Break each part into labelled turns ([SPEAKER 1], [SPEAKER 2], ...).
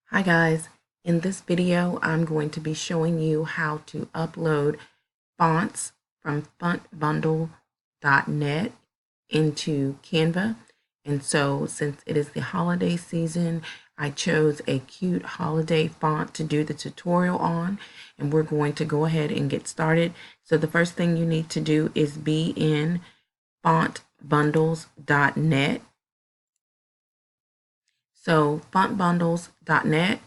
[SPEAKER 1] Hi guys, in this video I'm going to be showing you how to upload fonts from fontbundle.net into Canva. And so since it is the holiday season, I chose a cute holiday font to do the tutorial on, and we're going to go ahead and get started. So the first thing you need to do is be in fontbundles.net. So fontbundles.net,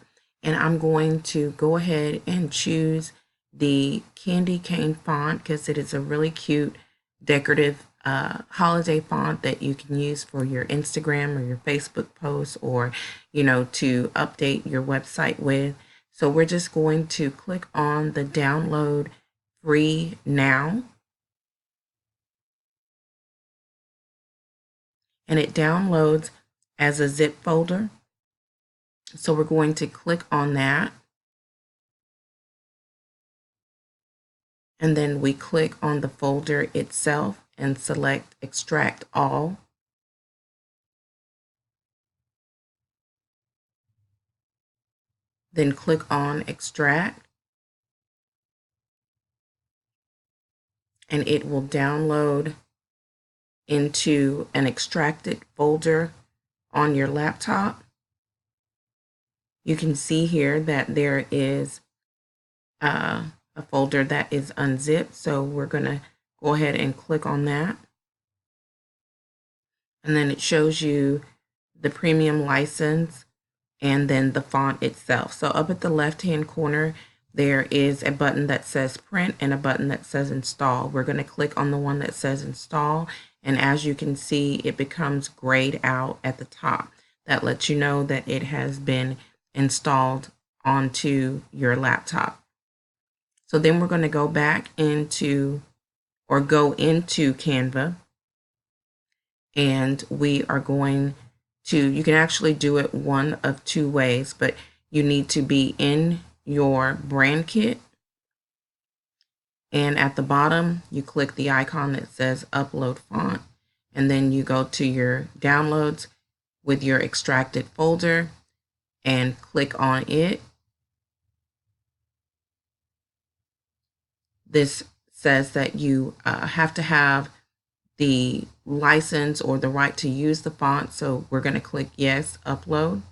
[SPEAKER 1] and I'm going to go ahead and choose the candy cane font because it is a really cute decorative holiday font that you can use for your Instagram or your Facebook posts, or to update your website with. So we're just going to click on the download free now, and it downloads as a zip folder. So we're going to click on that, and then we click on the folder itself and select extract all. Then click on extract, and it will download into an extracted folder on your laptop. You can see here that there is a folder that is unzipped, so we're going to go ahead and click on that. And then it shows you the premium license and then the font itself. So up at the left-hand corner, there is a button that says print and a button that says install. We're going to click on the one that says install, and as you can see, it becomes grayed out at the top. That lets you know that it has been installed onto your laptop. So then we're going to go back into, or go into Canva, and we are going to, you can actually do it one of two ways, but you need to be in your brand kit, and at the bottom you click the icon that says upload font, and then you go to your downloads with your extracted folder and click on it. This says that you have to have the license or the right to use the font, so we're going to click yes, upload.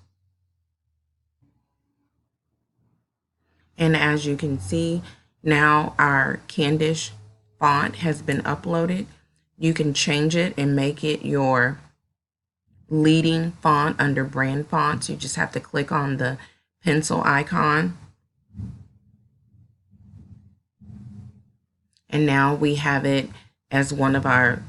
[SPEAKER 1] And as you can see, now our Candish font has been uploaded. You can change it and make it your leading font under brand fonts. You just have to click on the pencil icon. And now we have it as one of our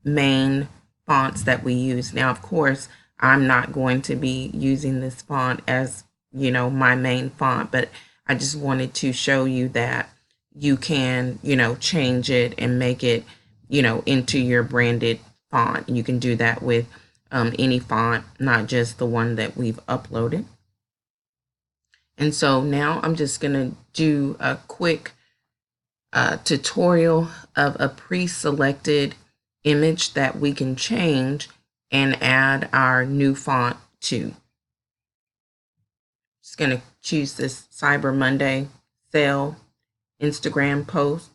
[SPEAKER 1] main fonts that we use. Now, of course, I'm not going to be using this font as, my main font, but I just wanted to show you that you can, change it and make it, into your branded font. You can do that with any font, not just the one that we've uploaded. And so now I'm just going to do a quick tutorial of a pre-selected image that we can change and add our new font to. Just going to choose this Cyber Monday sale Instagram post.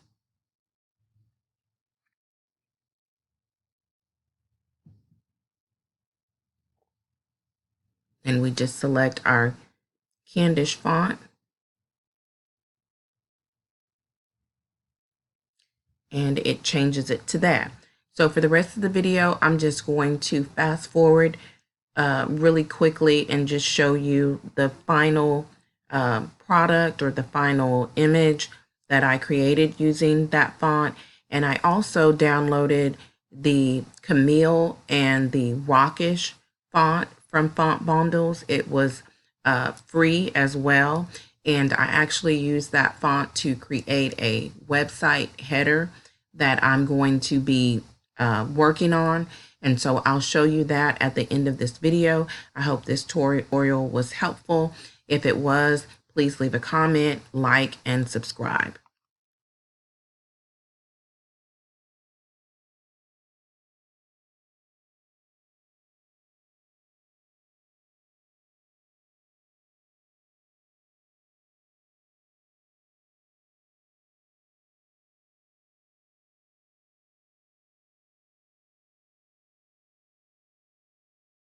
[SPEAKER 1] And we just select our Candish font. And it changes it to that. So for the rest of the video, I'm just going to fast forward really quickly and just show you the final product or the final image that I created using that font. And I also downloaded the Camille and the Rockish font from Font Bundles. It was free as well. And I actually used that font to create a website header that I'm going to be working on. And so I'll show you that at the end of this video. I hope this tutorial was helpful. If it was, please leave a comment, like, and subscribe.